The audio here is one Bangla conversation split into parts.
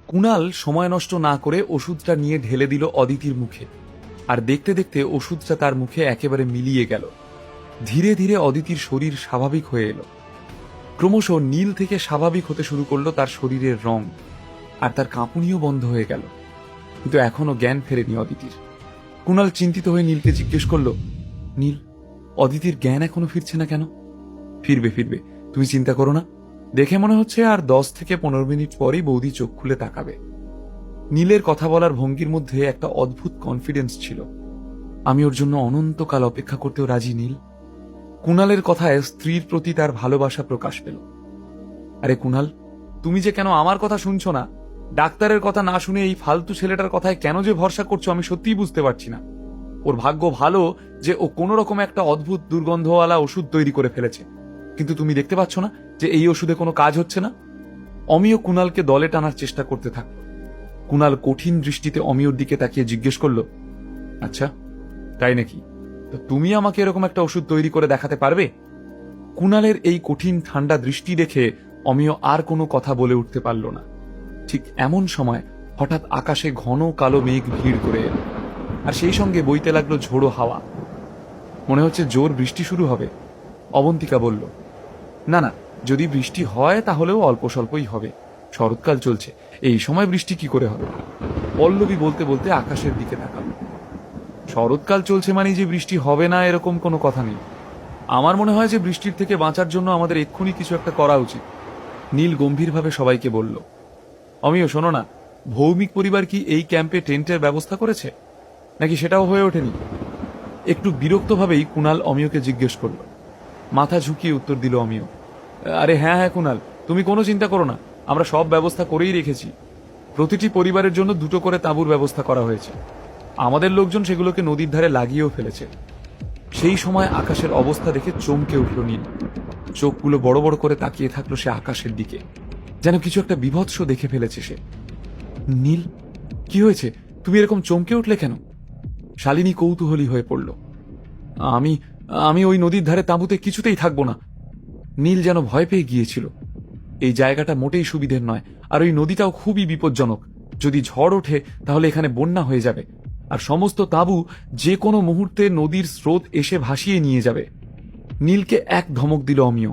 কুণাল সময় নষ্ট না করে ওষুধটা নিয়ে ঢেলে দিল অদিতির মুখে, আর দেখতে দেখতে ওষুধটা তার মুখে একেবারে মিলিয়ে গেল। ধীরে ধীরে অদিতির শরীর স্বাভাবিক হয়ে এলো। ক্রমশ নীল থেকে স্বাভাবিক হতে শুরু করলো তার শরীরের রং, আর তার কাঁপুনিও বন্ধ হয়ে গেল। কিন্তু এখনো জ্ঞান ফেরেনি অদিতির। কুণাল চিন্তিত হয়ে নীলকে জিজ্ঞেস করলো, নীল, অদিতির জ্ঞান এখনো ফিরছে না কেন? ফিরবে ফিরবে, তুমি চিন্তা করো না। দেখে মনে হচ্ছে আর 10 থেকে 15 মিনিট পরেই বৌদি চোখ খুলে তাকাবে। নীলের কথা বলার ভঙ্গির মধ্যে একটা অদ্ভুত কনফিডেন্স ছিল। আমি ওর জন্য অনন্তকাল অপেক্ষা করতেও রাজি। নীল, কুণালের কথায় স্ত্রীর প্রতি তার ভালোবাসা প্রকাশ পেল। আরে কুণাল, তুমি যে কেন আমার কথা শুনছো না, ডাক্তারের কথা না শুনে এই ফালতু ছেলেটার কথায় কেন যে ভরসা করছো আমি সত্যিই বুঝতে পারছি না। ওর ভাগ্য ভালো যে ও কোন রকম একটা অদ্ভুত দুর্গন্ধওয়ালা ওষুধ তৈরি করে ফেলেছে, কিন্তু তুমি দেখতে পাচ্ছ না যে এই ওষুধে কোনো কাজ হচ্ছে না? অমিয় কুণালকে দলে টানার চেষ্টা করতে থাকল। কুণাল কঠিন দৃষ্টিতে অমিয়র দিকে তাকিয়ে জিজ্ঞেস করল, আচ্ছা তাই নাকি? তো তুমি আমাকে এরকম একটা ওষুধ তৈরি করে দেখাতে পারবে? কুণালের এই কঠিন ঠান্ডা দৃষ্টি দেখে অমিয় আর কোনো কথা বলে উঠতে পারল না। ঠিক এমন সময় হঠাৎ আকাশে ঘন কালো মেঘ ভিড় করে এল, আর সেই সঙ্গে বইতে লাগলো ঝোড়ো হাওয়া। মনে হচ্ছে জোর বৃষ্টি শুরু হবে। অবন্তিকা বলল, না না, যদি বৃষ্টি হয় তাহলেও অল্প স্বল্পই হবে। শরৎকাল চলছে, এই সময় বৃষ্টি কি করে হবে? পল্লবী বলতে বলতে আকাশের দিকে তাকাল। শরৎকাল চলছে মানে যে বৃষ্টি হবে না এরকম কোনো কথা নেই। আমার মনে হয় যে বৃষ্টির থেকে বাঁচার জন্য আমাদের এক্ষুনি কিছু একটা করা উচিত। নীল গম্ভীরভাবে সবাইকে বলল। অমিয় শোনো না, ভৌমিক পরিবার কি এই ক্যাম্পে টেন্টের ব্যবস্থা করেছে, নাকি সেটাও হয়ে ওঠেনি? একটু বিরক্তভাবেই কুণাল অমিয়কে জিজ্ঞেস করল। মাথা ঝুঁকিয়ে উত্তর দিল অমিয়, আরে হ্যাঁ হ্যাঁ কুণাল, তুমি কোনো চিন্তা করো না, আমরা সব ব্যবস্থা করেই রেখেছি। প্রতিটি পরিবারের জন্য 2টো করে তাঁবুর ব্যবস্থা করা হয়েছে। আমাদের লোকজন সেগুলোকে নদীর ধারে লাগিয়েও ফেলেছে। সেই সময় আকাশের অবস্থা দেখে চমকে উঠল নীল। চোখগুলো বড় বড় করে তাকিয়ে থাকলো সে আকাশের দিকে, যেন কিছু একটা বিভৎস দেখে ফেলেছে সে। নীল, কি হয়েছে? তুমি এরকম চমকে উঠলে কেন? শালিনী কৌতূহলী হয়ে পড়ল। আমি আমি ওই নদীর ধারে তাঁবুতে কিছুতেই থাকবো না। নীল যেন ভয় পেয়ে গিয়েছিল। এই জায়গাটা মোটেই সুবিধের নয়, আর ওই নদীটাও খুবই বিপজ্জনক। যদি ঝড় ওঠে তাহলে এখানে বন্যা হয়ে যাবে, আর সমস্ত তাঁবু যে কোনো মুহূর্তে নদীর স্রোত এসে ভাসিয়ে নিয়ে যাবে। নীলকে এক ধমক দিল অমিয়,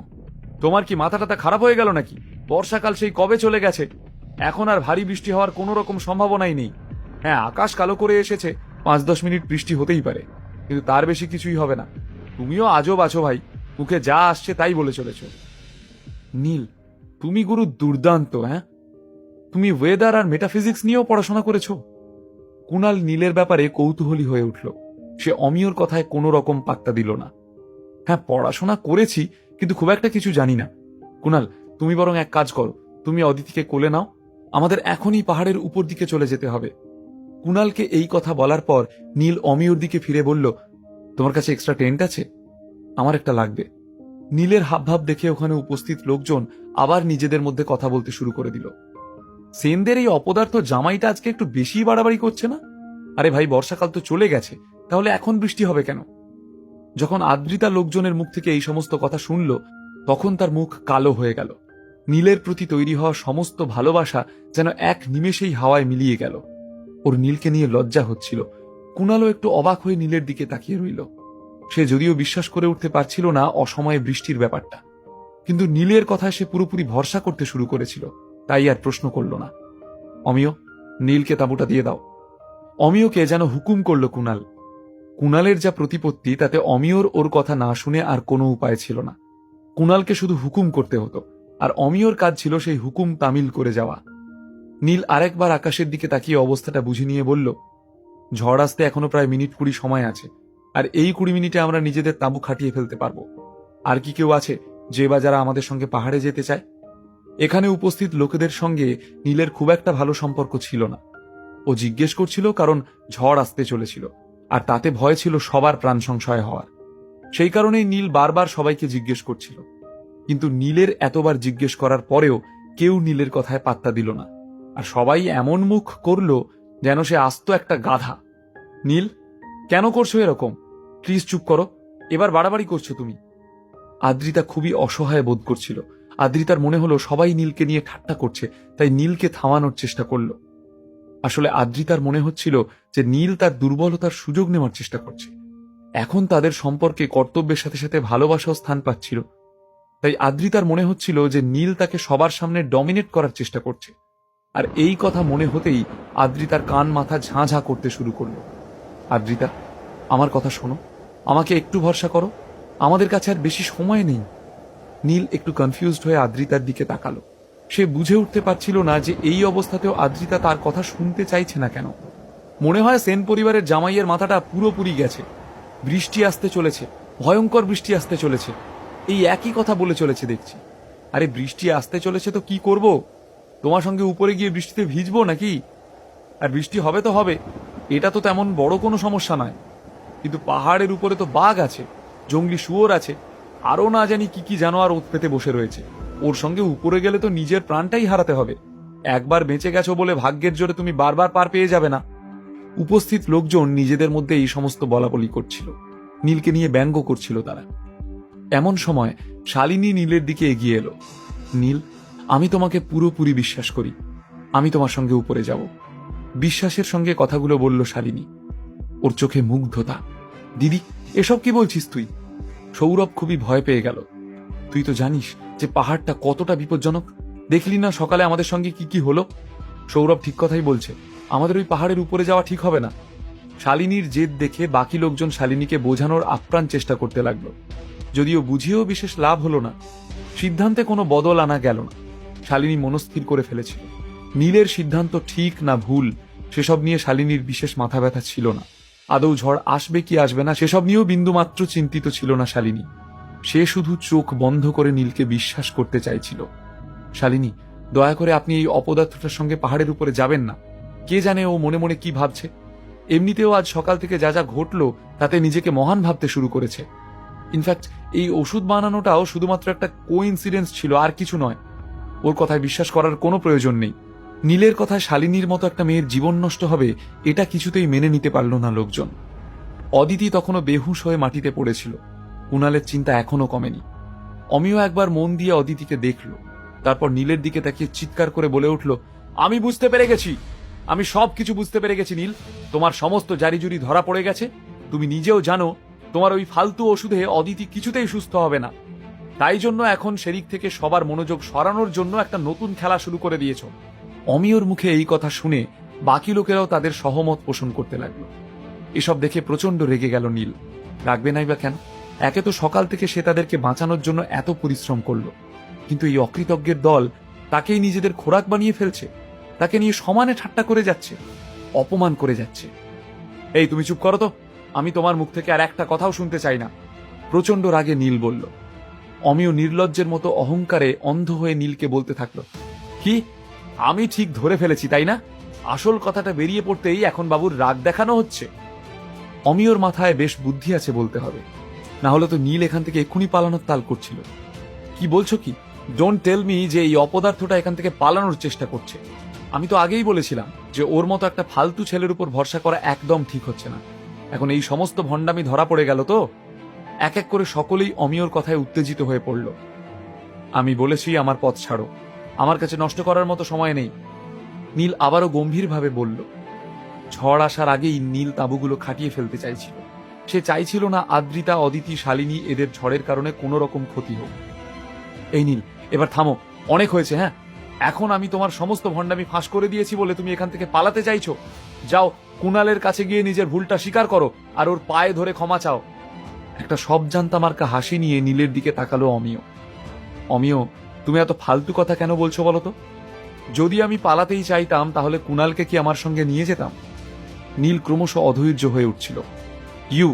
তোমার কি মাথাটাটা খারাপ হয়ে গেল নাকি? বর্ষাকাল সেই কবে চলে গেছে, এখন আর ভারী বৃষ্টি হওয়ার কোনো রকম সম্ভাবনাই নেই। হ্যাঁ, আকাশ কালো করে এসেছে, 5-10 মিনিট বৃষ্টি হতেই পারে, কিন্তু তার বেশি কিছুই হবে না। তুমিও আজব আছো ভাই, মুখে যা আসছে তাই বলে চলেছ। নীল, তুমি গুরু দুর্দান্ত। হ্যাঁ, তুমি ওয়েদার আর মেটাফিজিক্স নিয়েও পড়াশোনা করেছো? কুণাল নীলের ব্যাপারে কৌতূহলী হয়ে উঠল। সে অমিয়র কথায় কোনো রকম পাত্তা দিল না। হ্যাঁ, পড়াশোনা করেছি, কিন্তু খুব একটা কিছু জানি না। কুণাল, তুমি বরং এক কাজ করো, তুমি অদিতিকে কোলে নাও, আমাদের এখনই পাহাড়ের উপর দিকে চলে যেতে হবে। কুণালকে এই কথা বলার পর নীল অমিয়র দিকে ফিরে বলল, তোমার কাছে এক্সট্রা টেন্ট আছে? আমার একটা লাগবে। নীলের হাবভাব দেখে ওখানে উপস্থিত লোকজন আবার নিজেদের মধ্যে কথা বলতে শুরু করে দিল। সেনদের এই অপদার্থ জামাইটা আজকে একটু বেশি বাড়াবাড়ি করছে না? আরে ভাই, বর্ষাকাল তো চলে গেছে, তাহলে এখন বৃষ্টি হবে কেন? যখন আদ্রিতা লোকজনের মুখ থেকে এই সমস্ত কথা শুনল, তখন তার মুখ কালো হয়ে গেল। নীলের প্রতি তৈরি হওয়া সমস্ত ভালোবাসা যেন এক নিমেষেই হাওয়ায় মিলিয়ে গেল। ওর নীলকে নিয়ে লজ্জা হচ্ছিল। কুণালও একটু অবাক হয়ে নীলের দিকে তাকিয়ে রইল। সে যদিও বিশ্বাস করে উঠতে পারছিল না অসময়ে বৃষ্টির ব্যাপারটা, কিন্তু নীলের কথায় সে পুরোপুরি ভরসা করতে শুরু করেছিল, তাই আর প্রশ্ন করল না। অমিয়, নীলকে তাঁবুটা দিয়ে দাও। অমিয়কে যেন হুকুম করল কুণাল। কুণালের যা প্রতিপত্তি তাতে অমিয়র ওর কথা না শুনে আর কোনো উপায় ছিল না। কুণালকে শুধু হুকুম করতে হতো, আর অমিয়র কাজ ছিল সেই হুকুম তামিল করে যাওয়া। নীল আরেকবার আকাশের দিকে তাকিয়ে অবস্থাটা বুঝে নিয়ে বলল, ঝড় আসতে এখনো প্রায় মিনিট 20 সময় আছে, আর এই 20 মিনিটে আমরা নিজেদের তাঁবু খাটিয়ে ফেলতে পারবো। আর কি কেউ আছে যে বা যারা আমাদের সঙ্গে পাহাড়ে যেতে চায়? এখানে উপস্থিত লোকেদের সঙ্গে নীলের খুব একটা ভালো সম্পর্ক ছিল না। ও জিজ্ঞেস করছিল কারণ ঝড় আসতে চলেছিল, আর তাতে ভয় ছিল সবার প্রাণ সংশয় হওয়ার। সেই কারণেই নীল বারবার সবাইকে জিজ্ঞেস করছিল, কিন্তু নীলের এতবার জিজ্ঞেস করার পরেও কেউ নীলের কথায় পাত্তা দিল না, আর সবাই এমন মুখ করল যেন সে আস্ত একটা গাধা। নীল, কেন করছো এরকম? প্লিজ চুপ করো, এবার বাড়াবাড়ি করছো তুমি। আদ্রিতা খুবই অসহায় বোধ করছিল, আদ্রিতার মনে হলো সবাই নীলকে নিয়ে ঠাট্টা করছে, তাই নীলকে থামানোর চেষ্টা করল। আসলে আদ্রিতার মনে হচ্ছিল যে নীল তার দুর্বলতার সুযোগ নেওয়ার চেষ্টা করছে। এখন তাদের সম্পর্কে কর্তব্যের সাথে সাথে ভালোবাসাও স্থান পাচ্ছিল, তাই আদ্রিতার মনে হচ্ছিল যে নীল তাকে সবার সামনে ডমিনেট করার চেষ্টা করছে। আর এই কথা মনে হতেই আদ্রিতার কান মাথা ঝাঁ ঝাঁ করতে শুরু করলো। আদ্রিতা, আমার কথা শোনো, আমাকে একটু ভরসা করো, আমাদের কাছে আর বেশি সময় নেই। নীল একটু কনফিউজড হয়ে আদ্রিতার দিকে তাকালো। সে বুঝে উঠতে পারছিল না যে এই অবস্থাতেও আদ্রিতা তার কথা শুনতে চাইছে না কেন। মনে হয় সেন পরিবারের জামাইয়ের মাথাটা পুরোপুরি গেছে। বৃষ্টি আসতে চলেছে, ভয়ঙ্কর বৃষ্টি আসতে চলেছে, এই একই কথা বলে চলেছে দেখছি। আরে বৃষ্টি আসতে চলেছে তো কি করব? তোমার সঙ্গে উপরে গিয়ে বৃষ্টিতে ভিজবো নাকি? আর বৃষ্টি হবে তো হবে, এটা তো তেমন বড় কোনো সমস্যা নয়। কিন্তু পাহাড়ের উপরে তো বাঘ আছে, জঙ্গলি শুয়োর আছে, আরও না জানি কি কি জানোয়ার ওত পেতে বসে রয়েছে। ওর সঙ্গে উপরে গেলে তো নিজের প্রাণটাই হারাতে হবে। একবার বেঁচে গেছো বলে ভাগ্যের জোরে তুমি বারবার পার পেয়ে যাবে না। উপস্থিত লোকজন নিজেদের মধ্যে এই সমস্ত বলাবলি করছিল, নীলকে নিয়ে ব্যঙ্গ করছিল তারা। এমন সময় শালিনী নীলের দিকে এগিয়ে এলো। নীল, আমি তোমাকে পুরোপুরি বিশ্বাস করি, আমি তোমার সঙ্গে উপরে যাব। বিশ্বাসের সঙ্গে কথাগুলো বলল শালিনী। ওর চোখে মুগ্ধতা। দিদি, এসব কি বলছিস তুই? সৌরভ খুবই ভয় পেয়ে গেল। তুই তো জানিস যে পাহাড়টা কতটা বিপজ্জনক, দেখলি না সকালে আমাদের সঙ্গে কি কি হলো? সৌরভ ঠিক কথাই বলছে, আমাদের ওই পাহাড়ের উপরে যাওয়া ঠিক হবে না। শালিনীর জেদ দেখে বাকি লোকজন শালিনীকে বোঝানোর আপ্রাণ চেষ্টা করতে লাগলো, যদিও বুঝিয়েও বিশেষ লাভ হলো না। সিদ্ধান্তে কোনো বদল আনা গেল না। শালিনী মনস্থির করে ফেলেছিল নীলের সিদ্ধান্ত ঠিক না ভুল সেসব নিয়ে শালিনীর বিশেষ মাথা ব্যথা ছিল না। আদৌ ঝড় আসবে কি আসবে না সেসব নিয়েও বিন্দুমাত্র চিন্তিত ছিল না শালিনী। সে শুধু চোখ বন্ধ করে নীলকে বিশ্বাস করতে চাইছিল। শালিনী, দয়া করে আপনি এই অপদার্থটার সঙ্গে পাহাড়ের উপরে যাবেন না। কে জানে ও মনে মনে কি ভাবছে। এমনিতেও আজ সকাল থেকে যা যা ঘটল তাতে নিজেকে মহান ভাবতে শুরু করেছে। ইনফ্যাক্ট এই ওষুধ বানানোটাও শুধুমাত্র একটা কোইন্সিডেন্স ছিল, আর কিছু নয়। ওর কথায় বিশ্বাস করার কোনো প্রয়োজন নেই। নীলের কথায় শালিনীর মতো একটা মেয়ের জীবন নষ্ট হবে, এটা কিছুতেই মেনে নিতে পারল না লোকজন। অদিতি তখনও বেহুশ হয়ে মাটিতে পড়েছিল। কুণালের চিন্তা এখনো কমেনি। অমিও একবার মন দিয়ে অদিতিকে দেখল, তারপর নীলের দিকে তাকিয়ে চিৎকার করে বলে উঠল, আমি বুঝতে পেরে গেছি, আমি সব কিছু বুঝতে পেরে গেছি নীল। তোমার সমস্ত জারিজুরি ধরা পড়ে গেছে। তুমি নিজেও জানো তোমার ওই ফালতু ওষুধে অদিতি কিছুতেই সুস্থ হবে না। তাই জন্য এখন সেদিক থেকে সবার মনোযোগ সরানোর জন্য একটা নতুন খেলা শুরু করে দিয়েছ। অমিয়র মুখে এই কথা শুনে বাকি লোকেরাও তাদের সহমত পোষণ করতে লাগলো। এসব দেখে প্রচন্ড রেগে গেল নীল। রাখবে নাই বা কেন? একে তো সকাল থেকে সে তাদেরকে বাঁচানোর জন্য এত পরিশ্রম করলো, কিন্তু এই অকৃতজ্ঞের দল তাকেই নিজেদের খোরাক বানিয়ে ফেলছে, তাকে নিয়ে সমানে ঠাট্টা করে যাচ্ছে, অপমান করে যাচ্ছে। এই তুমি চুপ করো তো, আমি তোমার মুখ থেকে আর একটা কথাও শুনতে চাই না। প্রচন্ড রাগে নীল বলল। অমিয় নির্লজ্জের মতো অহংকারে অন্ধ হয়ে নীলকে বলতে থাকলো, কি আমি ঠিক ধরে ফেলেছি তাই না? আসল কথাটা বেরিয়ে পড়তেই এখন বাবুর রাগ দেখানো হচ্ছে। অমিয়র মাথায় বেশ বুদ্ধি আছে বলতে হবে, না হলে তো নীল এখান থেকে এক্ষুনি পালানোর তাল করছিল। কি বলছো কি? ডোন্ট টেল মি যে এই অপদার্থটা এখান থেকে পালানোর চেষ্টা করছে। আমি তো আগেই বলেছিলাম যে ওর মতো একটা ফালতু ছেলের উপর ভরসা করা একদম ঠিক হচ্ছে না। এখন এই সমস্ত ভণ্ডামি ধরা পড়ে গেল তো। এক এক করে সকলেই অমিয়র কথায় উত্তেজিত হয়ে পড়ল। আমি বলেছি আমার পথ ছাড়ো, আমার কাছে নষ্ট করার মতো সময় নেই। নীল আবারও গম্ভীরভাবে বলল। ঝড় আসার আগেই নীল তাঁবুগুলো খাটিয়ে ফেলতে চাইছিল। সে চাইছিল না আদ্রিতা, অদিতি, শালিনী এদের ঝড়ের কারণে কোনো রকম ক্ষতি হোক। এই নীল, এবার থামো, অনেক হয়েছে। হ্যাঁ, এখন আমি তোমার সমস্ত ভণ্ডামি ফাঁস করে দিয়েছি বলে তুমি এখান থেকে পালাতে চাইছো? যাও, কুণালের কাছে গিয়ে নিজের ভুলটা স্বীকার করো আর ওর পায়ে ধরে ক্ষমা চাও। একটা সব জানতা মার্কা হাসি নিয়ে নীলের দিকে তাকালো অমিয়। অমিয়, তুমি এত ফালতু কথা কেন বলছো বলো তো? যদি আমি পালাতেই চাইতাম তাহলে কুণালকে কি আমার সঙ্গে নিয়ে যেতাম? নীল ক্রমশ অধৈর্য হয়ে উঠছিল। ইউ,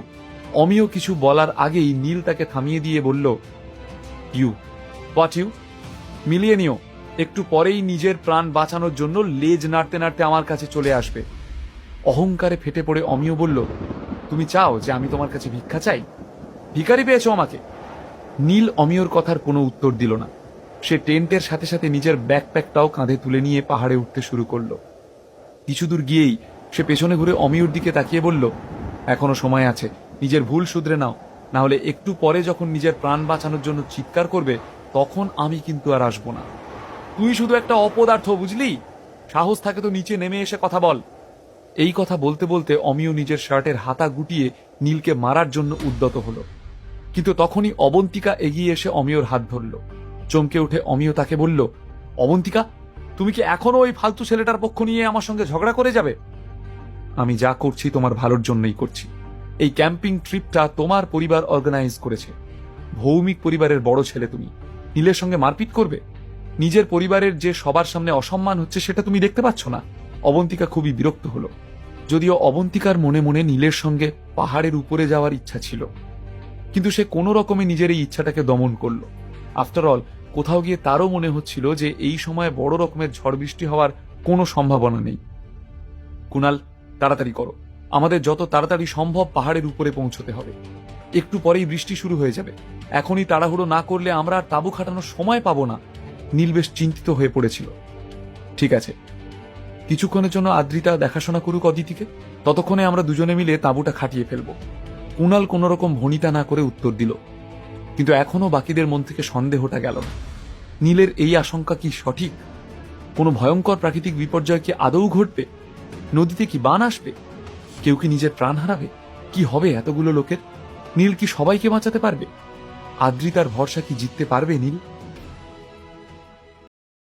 অমিয় কিছু বলার আগেই নীল তাকে থামিয়ে দিয়ে বলল, ইউ হোয়াট ইউ? মিলিয়ে নিও, একটু পরেই নিজের প্রাণ বাঁচানোর জন্য লেজ নাড়তে নাড়তে আমার কাছে চলে আসবে। অহংকারে ফেটে পড়ে অমিয় বলল, তুমি চাও যে আমি তোমার কাছে ভিক্ষা চাই? ভিখারি পেয়েছো আমাকে? নীল অমিয়র কথার কোনো উত্তর দিল না। সে টেন্টের সাথে সাথে নিজের ব্যাকপ্যাকটাও কাঁধে তুলে নিয়ে পাহাড়ে উঠতে শুরু করলো। কিছু দূর গিয়েই সে পেছনে ঘুরে অমিয়র দিকে তাকিয়ে বলল, এখনো সময় আছে, নিজের ভুল শুধরে নাও, না হলে একটু পরে যখন নিজের প্রাণ বাঁচানোর জন্য চিৎকার করবে তখন আমি কিন্তু আর আসবো না। তুই শুধু একটা অপদার্থ, বুঝলি? সাহস থাকে তো নিচে নেমে এসে কথা বল। এই কথা বলতে বলতে অমিয় নিজের শার্টের হাতা গুটিয়ে নীলকে মারার জন্য উদ্যত হলো, কিন্তু তখনই অবন্তিকা এগিয়ে এসে অমিয়র হাত ধরল। চমকে উঠে অমিয় তাকে বলল, অবন্তিকা, তুমি কি এখনো ওই ফালতু ছেলেটার পক্ষ নিয়ে আমার সঙ্গে ঝগড়া করে যাবে? আমি যা করছি তোমার ভালোর জন্যই করছি। এই ক্যাম্পিং ট্রিপটা তোমার পরিবার অর্গানাইজ করেছে। ভৌমিক পরিবারের বড় ছেলে তুমি, নীলের সঙ্গে মারপিট করবে? নিজের পরিবারের যে সবার সামনে অসম্মান হচ্ছে সেটা তুমি দেখতে পাচ্ছ না? অবন্তিকা খুবই বিরক্ত হলো। যদিও অবন্তিকার মনে মনে নীলের সঙ্গে পাহাড়ের উপরে যাওয়ার ইচ্ছা ছিল, কিন্তু সে কোনো রকমে নিজের এই ইচ্ছাটাকে দমন করলো। আফটার অল, কোথাও গিয়ে তারও মনে হচ্ছিল যে এই সময় বড় রকমের ঝড় বৃষ্টি হওয়ার কোনো সম্ভাবনা নেই। কুনাল, তাড়াতাড়ি করো, আমাদের যত তাড়াতাড়ি সম্ভব পাহাড়ের উপরে পৌঁছতে হবে। একটু পরেই বৃষ্টি শুরু হয়ে যাবে। এখনই তাড়াহুড়ো না করলে আমরা আর তাঁবু খাটানোর সময় পাবো না। নীল বেশ চিন্তিত হয়ে পড়েছিল। ঠিক আছে, কিছুক্ষণের জন্য আদ্রিতা দেখাশোনা করুক অদিতিকে, ততক্ষণে আমরা দুজনে মিলে তাঁবুটা খাটিয়ে ফেলব। কুনাল কোন রকম ভনিতা না করে উত্তর দিল, কিন্তু এখনো বাকিদের মন থেকে সন্দেহটা গেল না। নীলের এই আশঙ্কা কি সঠিক? কোনো ভয়ঙ্কর প্রাকৃতিক বিপর্যয় কি আদৌ ঘটবে? নদীতে কি বান আসবে? কেউ কি নিজের প্রাণ হারাবে? কি হবে এতগুলো লোকের? নীল কি সবাইকে বাঁচাতে পারবে? আদ্রিতার ভরসা কি জিততে পারবে নীল?